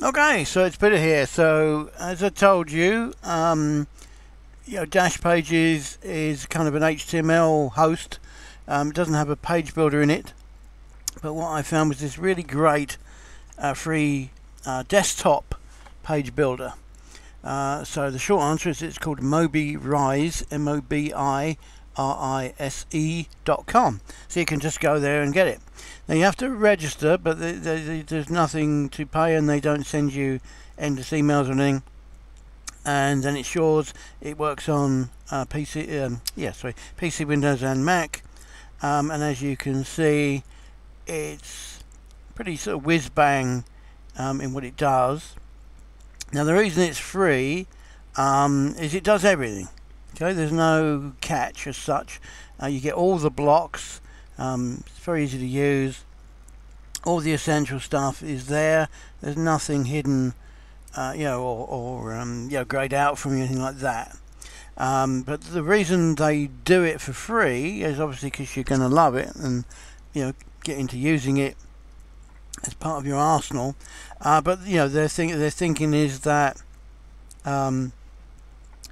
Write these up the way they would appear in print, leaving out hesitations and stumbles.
Okay, so it's Peter here. So as I told you, Dexnexpages is kind of an HTML host. It doesn't have a page builder in it, but what I found was this really great free desktop page builder. So the short answer is it's called MobiRise, MobiRise.com. So you can just go there and get it. Now you have to register, but there's nothing to pay, and they don't send you endless emails or anything. And then it's yours. It works on PC, Windows, and Mac. And as you can see, it's pretty sort of whiz bang in what it does. Now the reason it's free is it does everything. Okay, there's no catch as such. You get all the blocks. It's very easy to use. All the essential stuff is there. There's nothing hidden, or grayed out from you, anything like that. But the reason they do it for free is obviously because you're going to love it and get into using it as part of your arsenal. But their thinking is that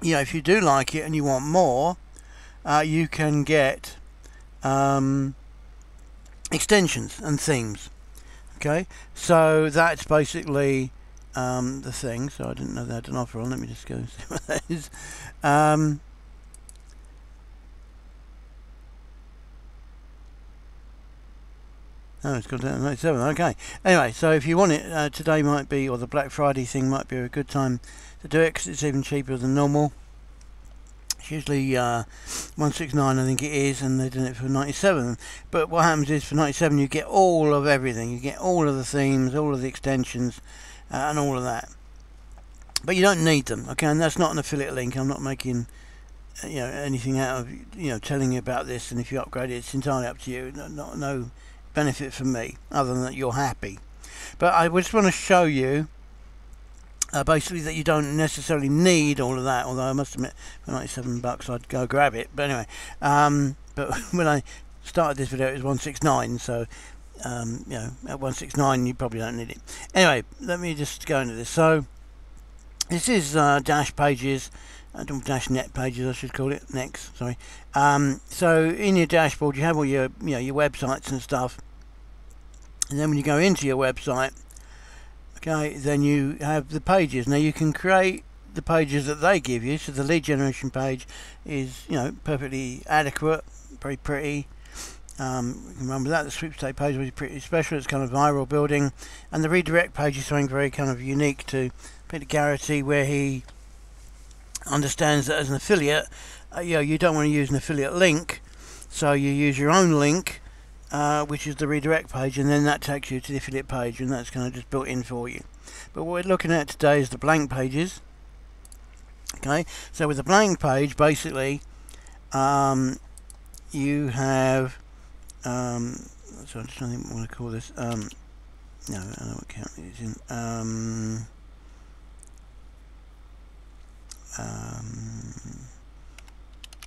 if you do like it and you want more, you can get extensions and themes. Okay, so that's basically the thing. So I didn't know they had an offer on. Let me just go and see what that is. Oh, it's gone down to 97. Okay. Anyway, so if you want it, today might be, or the Black Friday thing might be a good time to do it, because it's even cheaper than normal. It's usually 169, I think it is, and they're doing it for 97. But what happens is for 97, you get all of everything. You get all of the themes, all of the extensions, and all of that. But you don't need them. Okay, and that's not an affiliate link. I'm not making anything out of telling you about this. And if you upgrade it, it's entirely up to you. No benefit for me other than that you're happy. But I just want to show you basically that you don't necessarily need all of that, although I must admit for 97 bucks I'd go grab it. But anyway, but when I started this video it was 169, so at 169 you probably don't need it. Anyway, let me just go into this. So this is Dexpages, Dexnexpages I should call it, next, sorry. So in your dashboard you have all your your websites and stuff, and then when you go into your website, okay, then you have the pages. Now you can create the pages that they give you. So the lead generation page is perfectly adequate, very pretty. You can run with that. The sweepstake page was pretty special. It's kind of viral building, and the redirect page is something very kind of unique to Peter Garrity, where he understands that as an affiliate, you don't want to use an affiliate link, so you use your own link, which is the redirect page, and then that takes you to the affiliate page, and that's kind of just built in for you. But what we're looking at today is the blank pages. Okay, so with the blank page, basically, you have so I'm just trying to think what I want to call this. No, I know what count it is in.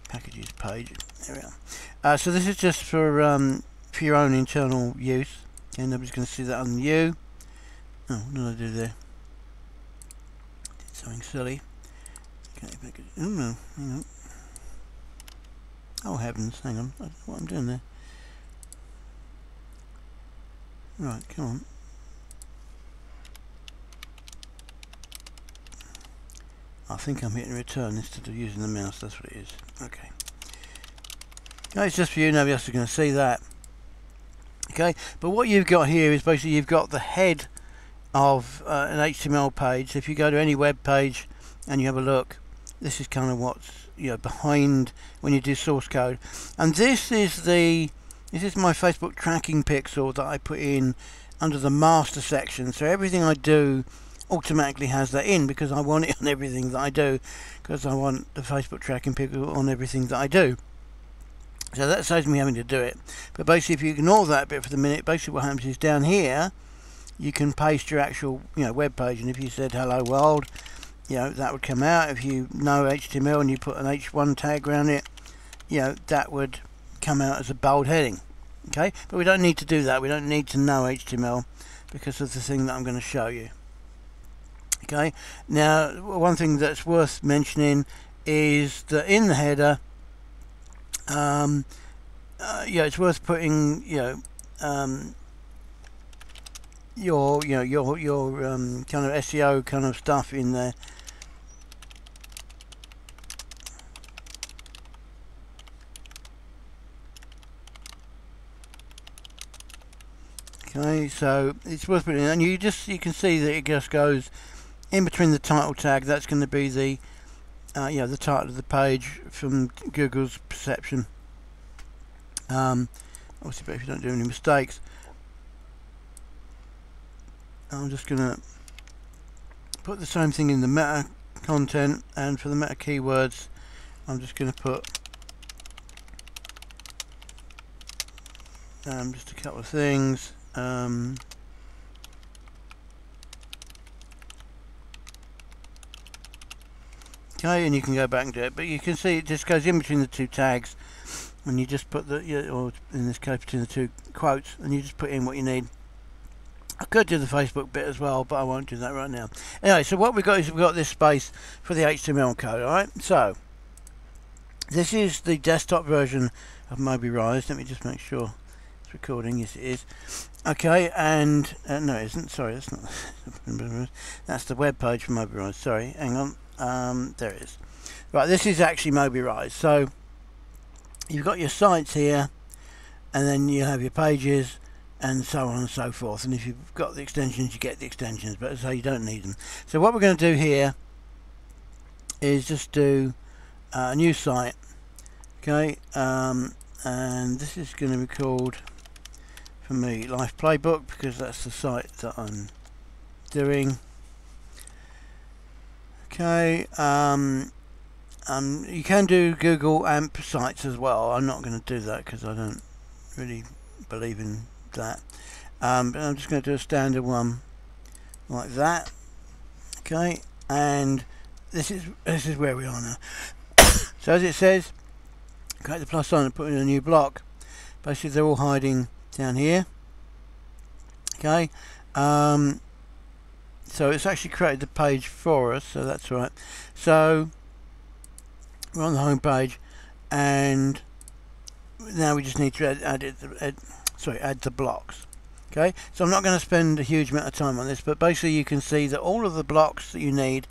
Packages page. There we are. So this is just for your own internal use. Okay, nobody's going to see that other than you. Oh, what did I do there? Did something silly. Okay, package. Oh no, hang on. Oh heavens, hang on. I don't know what I'm doing there. Right, come on. I think I'm hitting return instead of using the mouse. That's what it is. Okay. No, it's just for you. Nobody else is going to see that. Okay. But what you've got here is basically you've got the head of an HTML page. So if you go to any web page and you have a look, this is kind of what's behind when you do source code. And this is my Facebook tracking pixel that I put in under the master section. So everything I do automatically has that in, because I want it on everything that I do, because I want the Facebook tracking pixel on everything that I do. So that saves me having to do it. But basically, if you ignore that bit for the minute, basically what happens is down here you can paste your actual web page, and if you said hello world, that would come out. If you know HTML and you put an H1 tag around it, that would come out as a bold heading. Okay, but we don't need to do that. We don't need to know HTML because of the thing that I'm going to show you. Okay, now one thing that's worth mentioning is that in the header, yeah, it's worth putting, your kind of SEO kind of stuff in there. Okay, so it's worth putting in, and you can see that it just goes in between the title tag. That's going to be the the title of the page from Google's perception. Obviously, but if you don't do any mistakes, I'm just going to put the same thing in the meta content, and for the meta keywords, I'm just going to put just a couple of things. Okay, and you can go back and do it, but you can see it just goes in between the two tags, and you just put the, or in this case between the two quotes, and you just put in what you need. I could do the Facebook bit as well, but I won't do that right now. Anyway, so what we've got is we've got this space for the HTML code. Alright, so this is the desktop version of Mobirise. Let me just make sure it's recording. Yes, it is. Okay, and no, it isn't. Sorry, that's not. That's the web page for Mobirise. Sorry, hang on. There it is. Right, this is actually Mobirise. So you've got your sites here, and then you have your pages, and so on and so forth. And if you've got the extensions, you get the extensions, but so you don't need them. So what we're going to do here is just do a new site. Okay, and this is going to be called, for me, Life Playbook, because that's the site that I'm doing. Okay, you can do Google AMP sites as well. I'm not going to do that because I don't really believe in that. But I'm just going to do a standard one like that. Okay, and this is where we are now. So as it says, create the plus sign and put in a new block. Basically, they're all hiding down here. Okay, so it's actually created the page for us, so that's right. So we're on the home page, and now we just need to add the blocks. Okay, so I'm not going to spend a huge amount of time on this, but basically you can see that all of the blocks that you need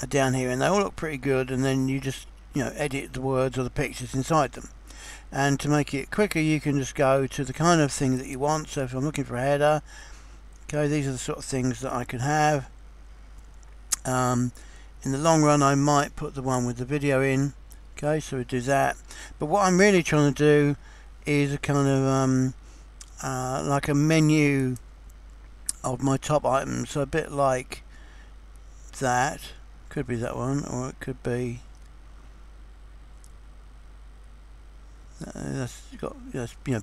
are down here, and they all look pretty good. And then you just edit the words or the pictures inside them. And to make it quicker, you can just go to the kind of thing that you want. So if I'm looking for a header, okay, these are the sort of things that I could have. In the long run, I might put the one with the video in. Okay, so we do that. But what I'm really trying to do is a kind of like a menu of my top items. So a bit like that. Could be that one, or it could be that's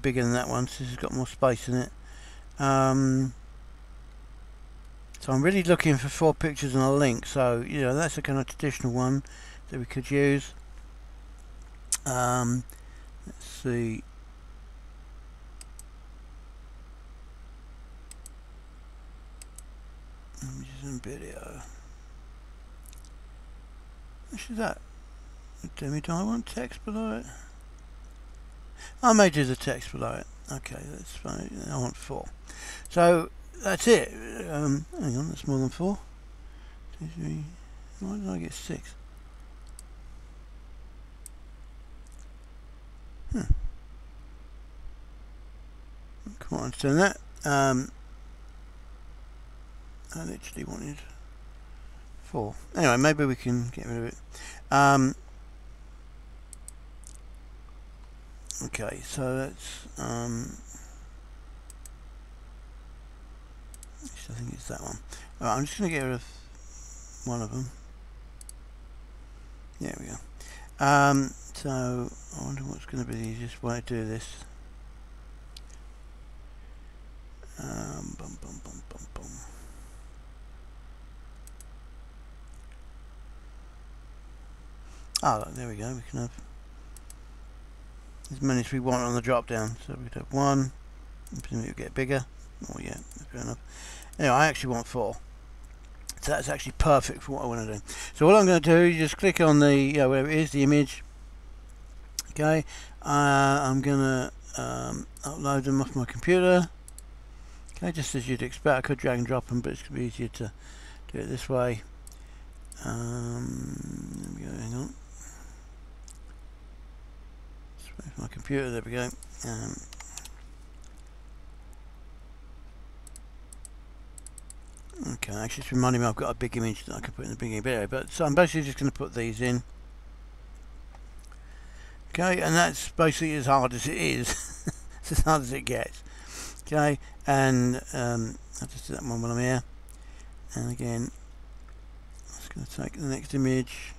bigger than that one. So this has got more space in it. So I'm really looking for 4 pictures and a link. So that's a kind of traditional one that we could use. Let's see. Images and video. Which is that? Do I want text below it? I may do the text below it. Okay, that's fine. I want 4. So that's it. Hang on, that's more than 4. 2, 3. Why did I get 6? Can't understand that. I literally wanted 4. Anyway, maybe we can get rid of it. Okay, so that's I think it's that one. Alright, I'm just going to get rid of one of them. There we go. So I wonder what's going to be the easiest way to do this. Ah, look, there we go. We can have as many as we want on the drop down. So we could have 1. Presumably it'll get bigger. Oh yeah, fair enough. Anyway, I actually want 4. So that's actually perfect for what I want to do. So all I'm going to do is just click on the where it is, the image. Okay, I'm going to upload them off my computer. Okay, just as you'd expect. I could drag and drop them, but it's going to be easier to do it this way. There we go, hang on. Where's my computer? There we go. Okay, actually it's reminding me I've got a big image that I can put in the big area, but so I'm basically just going to put these in. Okay, and that's basically as hard as it is. It's as hard as it gets. Okay, and I'll just do that one while I'm here. And again, I'm just going to take the next image.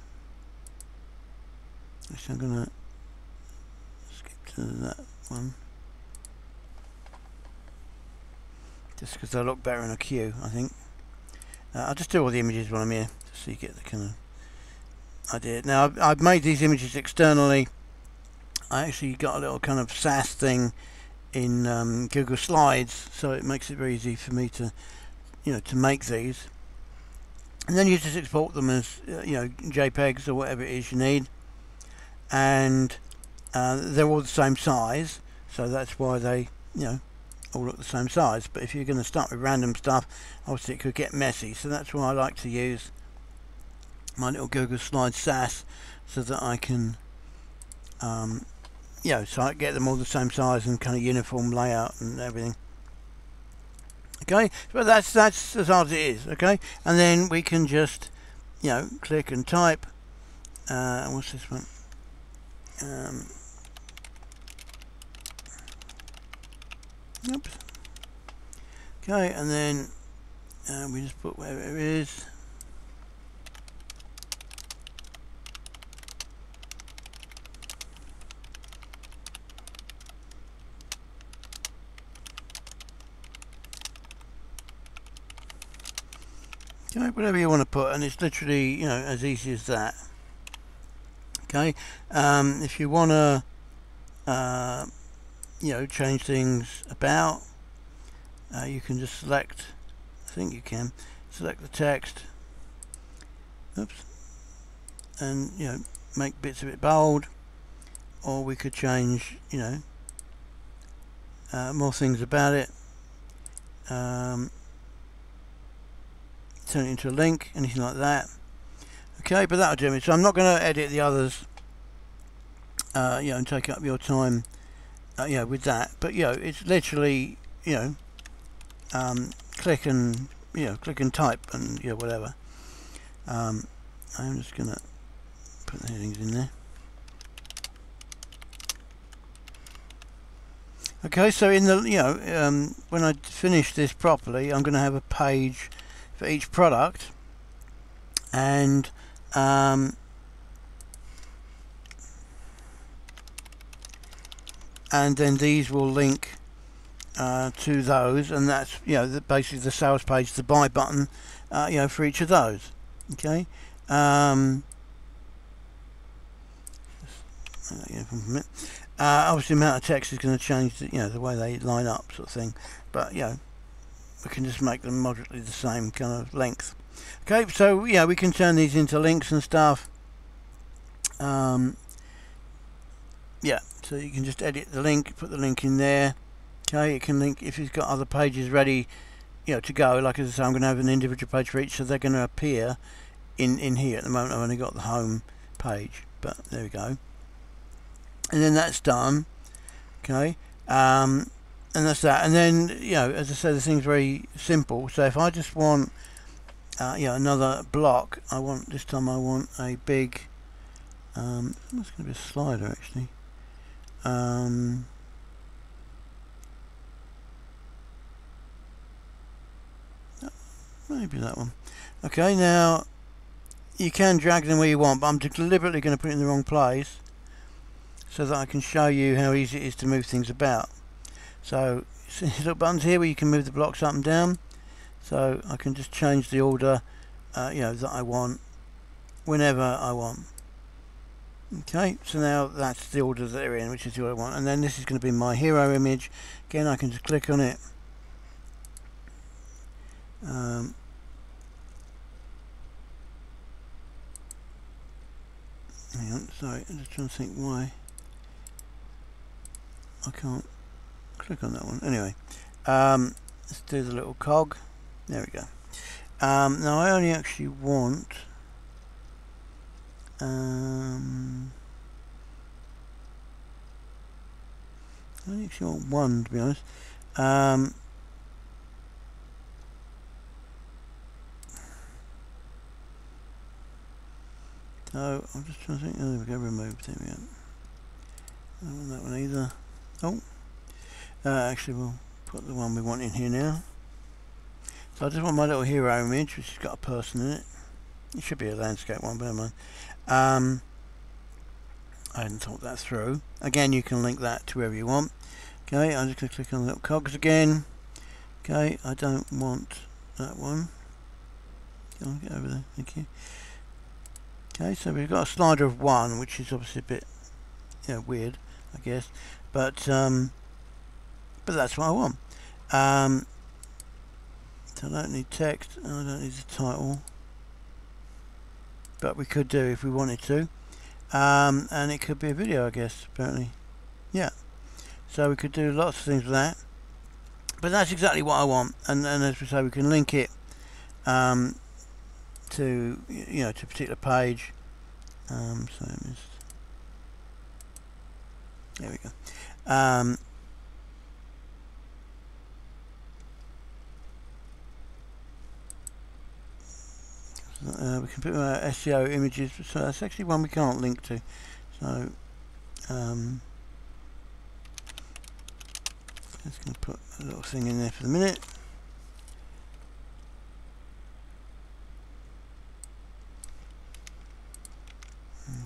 Actually, I'm going to skip to that one. Just because they'll look better in a queue, I think. I'll just do all the images while I'm here, just so you get the kind of idea. Now, I've made these images externally. I actually got a little kind of SAS thing in Google Slides, so it makes it very easy for me to, to make these. And then you just export them as, JPEGs or whatever it is you need. And they're all the same size, so that's why they, all look the same size. But if you're going to start with random stuff, obviously it could get messy, so that's why I like to use my little Google Slides SAS, so that I can so I get them all the same size and kind of uniform layout and everything. Okay, but that's as hard as it is. Okay, and then we can just click and type. What's this one? Oops. Okay, and then we just put wherever it is. Okay, whatever you want to put, and it's literally as easy as that. Okay, if you want to change things about, you can just select, I think you can select the text, oops, and make bits of it bold, or we could change more things about it, turn it into a link, anything like that. Okay, but that'll do me. So I'm not going to edit the others and take up your time with that, but it's literally click and type and whatever. I'm just gonna put the headings in there. Okay, so in the when I finish this properly, I'm going to have a page for each product, and then these will link to those, and that's basically the sales page, the buy button, for each of those. Okay. Obviously, the amount of text is going to change the way they line up, sort of thing, but we can just make them moderately the same kind of length. Okay, so we can turn these into links and stuff. So you can just edit the link, put the link in there. Okay, it can link if you've got other pages ready, to go. Like as I say, I'm going to have an individual page for each, so they're going to appear in here. At the moment, I've only got the home page, but there we go. And then that's done. Okay, and that's that. And then as I said, the thing's very simple. So if I just want another block, this time I want a big. It's going to be a slider actually. Maybe that one. Okay, now you can drag them where you want, but I'm deliberately going to put it in the wrong place so that I can show you how easy it is to move things about. So see these little buttons here where you can move the blocks up and down, so I can just change the order that I want whenever I want. Okay, so now that's the order that they're in, which is what I want, and then this is going to be my hero image. Again, I can just click on it, on, sorry, I'm just trying to think why I can't click on that one. Anyway, let's do the little cog. There we go. Now I only actually want I only actually want one, to be honest. So I'm just trying to think. Oh, there we go. Remove. There we go. I don't want that one either. Oh, actually we'll put the one we want in here now. So I just want my little hero image, which has got a person in it. It should be a landscape one, but never mind. I hadn't thought that through. Again, you can link that to wherever you want. Okay, I'm just going to click on the little cogs again. Okay, I don't want that one. Come on, get over there. Thank you. Okay, so we've got a slider of 1, which is obviously a bit, weird, I guess. But that's what I want. So I don't need text. I don't need the title. But we could do if we wanted to. And it could be a video, I guess, apparently. Yeah. So we could do lots of things with that. But that's exactly what I want. And as we say, we can link it to to a particular page. So there we go. We can put SEO images, so that's actually one we can't link to. So just going to put a little thing in there for the minute.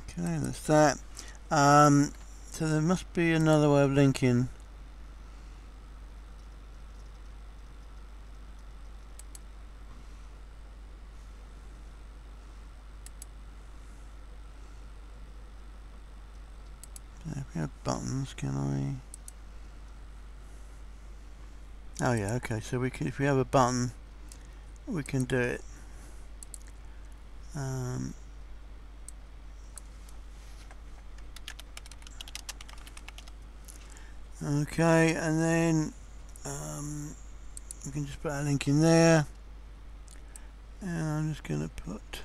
Okay, that's that. So there must be another way of linking. If we have buttons, can I? Oh yeah, okay. So we can, if we have a button, we can do it. Okay, and then we can just put a link in there, and I'm just going to put.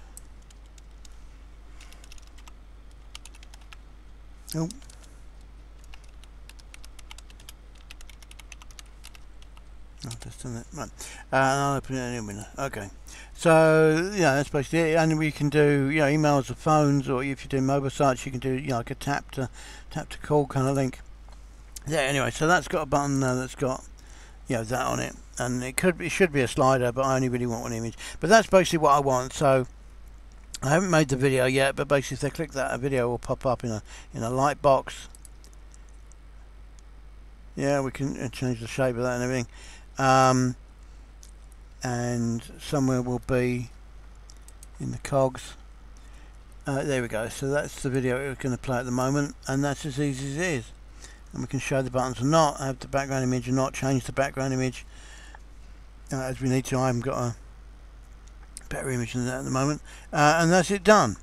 Oh. I've just done that. Right. I'll open it in a minute. Okay. So yeah, that's basically it. And we can do emails or phones, or if you do mobile sites, you can do like a tap to call kind of link. Yeah. Anyway, so that's got a button that's got that on it, and it should be a slider, but I only really want one image. But that's basically what I want. So I haven't made the video yet, but basically if they click that, a video will pop up in a light box. Yeah, we can change the shape of that and everything. And somewhere will be in the cogs. There we go. So that's the video we're going to play at the moment, and that's as easy as it is. And we can show the buttons or not, have the background image or not, change the background image as we need to. I haven't got a better image than that at the moment, and that's it done.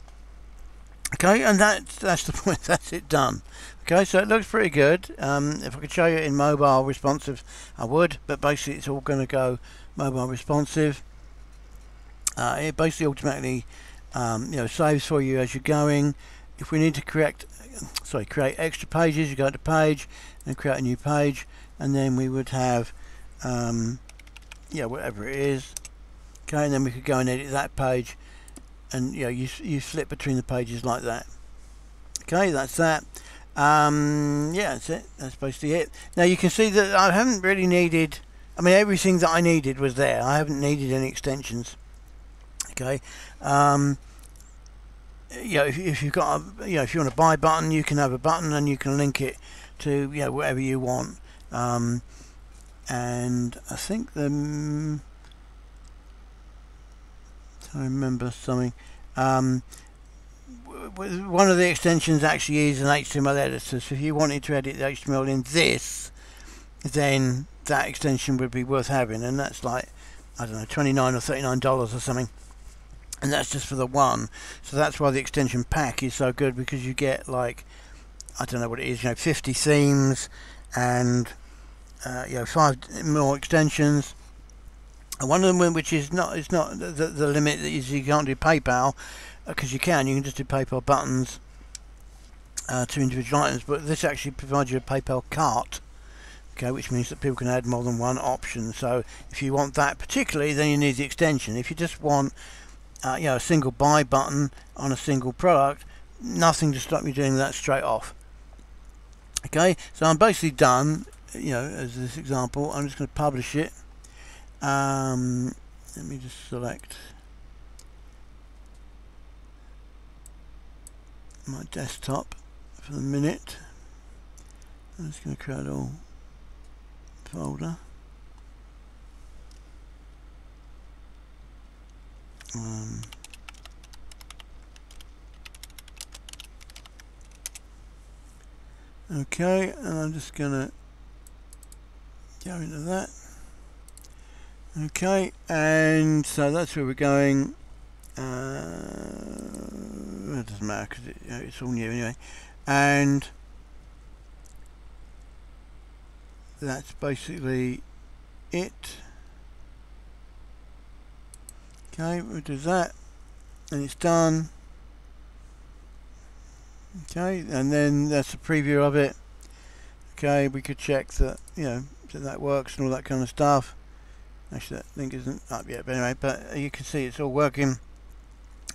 Okay, and that's the point. That's it done. Okay, so it looks pretty good. If I could show you it in mobile responsive, I would, but basically it's all going to go mobile responsive. It basically automatically saves for you as you're going. If we need to create extra pages, you go to page and create a new page, and then we would have whatever it is. Okay, and then we could go and edit that page, and you flip between the pages like that. Okay, that's that. That's it. That's basically it. Now you can see that I haven't really needed. I mean, everything that I needed was there. I haven't needed any extensions. Okay. If you've got if you want a buy button, you can have a button and you can link it to whatever you want. And I think I remember something. One of the extensions actually is an HTML editor, so if you wanted to edit the HTML in this, then that extension would be worth having, and that's like, I don't know, $29 or $39 or something. and that's just for the one. So that's why the extension pack is so good, because you get, like, I don't know what it is, 50 themes and 5 more extensions. And one of them, which is not, it's not the limit, is you can't do PayPal, because you can just do PayPal buttons to individual items, but this actually provides you a PayPal cart, okay, which means that people can add more than one option. So if you want that particularly, then you need the extension. If you just want a single buy button on a single product, nothing to stop you doing that straight off. Okay, so I'm basically done, as this example. I'm just going to publish it. Let me just select my desktop for the minute. I'm just going to create a folder. Okay, and I'm just going to go into that. Okay, and so that's where we're going. It doesn't matter, because it's all new anyway. And that's basically it. Okay, we'll do that, and it's done. Okay, and then that's a preview of it. Okay, we could check that that works and all that kind of stuff. Actually, that link isn't up yet, but anyway, but you can see it's all working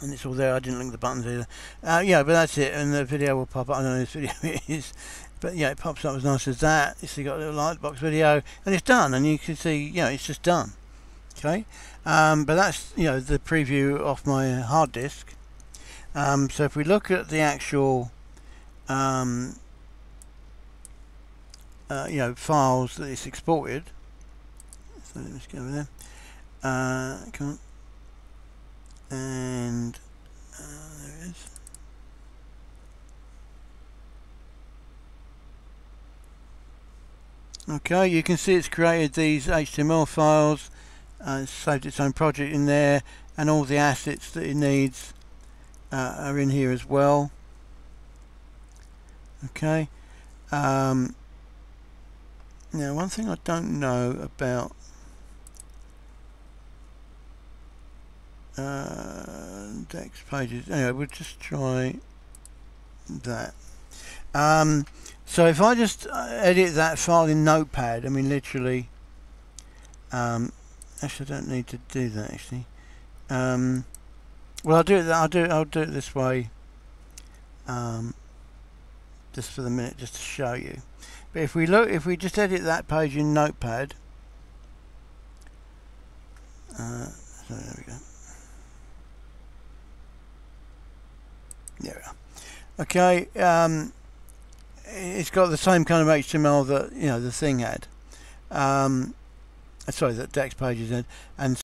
and it's all there. I didn't link the buttons either. But that's it, and the video will pop up. I don't know this video is, but yeah, it pops up as nice as that. So you got a little lightbox video, and it's done, and you can see it's just done. Okay, but that's the preview off my hard disk. So if we look at the actual files that it's exported, so let's go over there. Come on, and there it is. Okay, you can see it's created these HTML files, it's saved its own project in there, and all the assets that it needs are in here as well. Okay. Now, one thing I don't know about Dexpages. Anyway, we'll just try that. So if I just edit that file in Notepad, I mean literally. Actually, I don't need to do that. Actually, well, I'll do it. I'll do it this way. Just for the minute, just to show you. But if we just edit that page in Notepad. So there we go. There we are. Okay, it's got the same kind of HTML that the thing had. Sorry, that Dexpages had, and